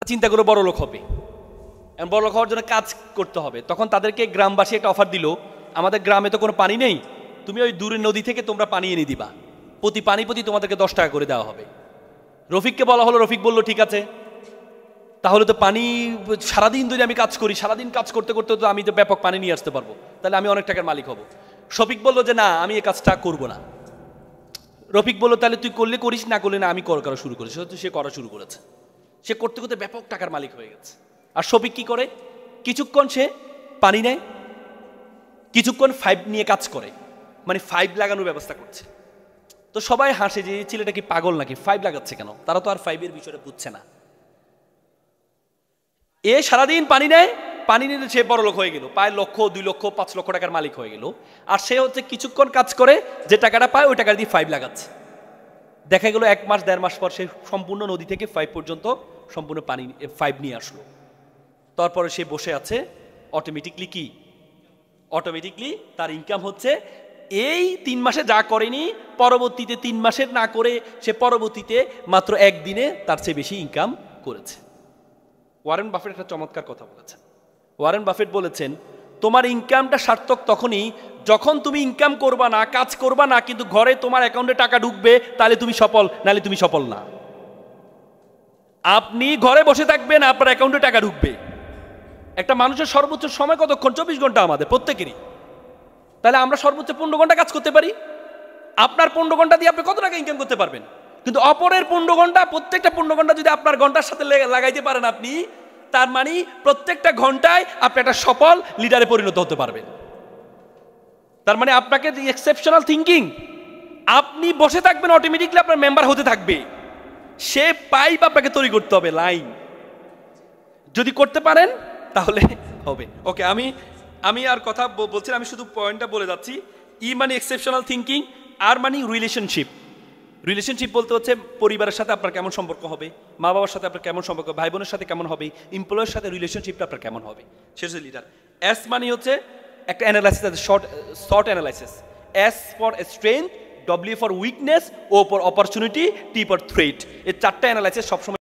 চিন্তা করে বড় লোক হবে, বড় লোক হওয়ার জন্য কাজ করতে হবে। তখন তাদেরকে গ্রামবাসী একটা অফার দিল, আমাদের গ্রামে তো কোনো পানি নেই, তুমি ওই দূরের নদী থেকে তোমরা পানি এনে দিবা, প্রতি পানি প্রতি তোমাদেরকে 10 টাকা করে দেওয়া হবে। রফিককে বলা হলো, রফিক বলল ঠিক আছে, তাহলে তো পানি সারাদিন ধরে আমি কাজ করি, সারাদিন কাজ করতে করতে তো আমি তো ব্যাপক পানি নিয়ে আসতে পারবো, তাহলে আমি অনেক টাকার মালিক হব। শফিক বলল যে না, আমি এই কাজটা করব না। রফিক বলল তাহলে তুই করলে করিস, না করলে না, আমি করা শুরু করেছি। সে করা শুরু করেছে, সে করতে করতে ব্যাপক টাকার মালিক হয়ে গেছে। আর শফিক কি করে, কিছুক্ষণ সে পানি নেয়, কিছুক্ষণ পাইপ নিয়ে কাজ করে, মানে পাইপ লাগানোর ব্যবস্থা করছে। তো সবাই হাসে যে এই ছেলেটা কি পাগল নাকি, পাইপ লাগাচ্ছে কেন, তারা তো আর পাইপের বিষয়টা বুঝছে না। এ সারাদিন পানি নেয়, পানি নিয়ে সে বড় লোক হয়ে গেল, পায় 1 লক্ষ 2 লক্ষ 5 লক্ষ টাকার মালিক হয়ে গেল। আর সে হচ্ছে কিছুক্ষণ কাজ করে যে টাকাটা পায় ওই টাকা দিয়ে পাইপ লাগাচ্ছে। দেখা গেল 1 মাস 1.5 মাস পর সে সম্পূর্ণ নদী থেকে পাইপ পর্যন্ত সম্পূর্ণ পানি পাইপ নিয়ে আসলো। তারপরে সে বসে আছে, অটোমেটিকলি তার ইনকাম হচ্ছে এই 3 মাসে যা করেনি পরবর্তীতে 3 মাসের না করে সে পরবর্তীতে মাত্র 1 দিনে তার চেয়ে বেশি ইনকাম করেছে। ওয়ারেন বাফেট একটা চমৎকার কথা বলেছেন। ওয়ারেন বাফেট বলেছেন, তোমার ইনকামটা সার্থক তখনই যখন তুমি ইনকাম করবা না, কাজ করবা না, কিন্তু ঘরে তোমার অ্যাকাউন্টে টাকা ঢুকবে, তাহলে তুমি সফল, নাহলে তুমি সফল না। আপনি ঘরে বসে থাকবেন, আপনার অ্যাকাউন্টে টাকা ঢুকবে। একটা মানুষের সর্বোচ্চ সময় কতক্ষণ? 24 ঘন্টা আমাদের প্রত্যেকেরই। তাহলে আমরা সর্বোচ্চ 15 ঘন্টা কাজ করতে পারি। আপনার 15 ঘন্টা দিয়ে আপনি কত টাকা ইনকাম করতে পারবেন? কিন্তু অপরের 15 ঘন্টা, প্রত্যেকটা 15 ঘন্টা যদি আপনার ঘন্টার সাথে লাগাইতে পারেন আপনি, তার মানে প্রত্যেকটা ঘন্টায় আপনি একটা সফল লিডারে পরিণত হতে পারবেন। তার মানে আপনাকে এক্সেপশনাল থিঙ্কিং, আপনি বসে থাকবেন, অটোমেটিকলি আপনার মেম্বার হতে থাকবে। সে পাইপ আপনাকে তৈরি করতে হবে, লাইন যদি করতে পারেন তাহলে হবে। ওকে, আমি আর কথা বলছি, আমি শুধু পয়েন্টটা বলে যাচ্ছি। ই মানে এক্সেপশনাল থিঙ্কিং, আর মানে রিলেশনশিপ বলতে হচ্ছে পরিবারের সাথে আপনার কেমন সম্পর্ক হবে, মা বাবার সাথে আপনার কেমন সম্পর্ক, ভাই বোনের সাথে কেমন হবে, এমপ্লয়ের সাথে রিলেশনশিপটা আপনার কেমন হবে, সে হচ্ছে লিডার। এস মানে হচ্ছে একটা অ্যানালাইসিস আছে, SWOT analysis. S for strength, W for weakness, O for opportunity, T for threat. এই 4টা অ্যানালাইসিস সবসময়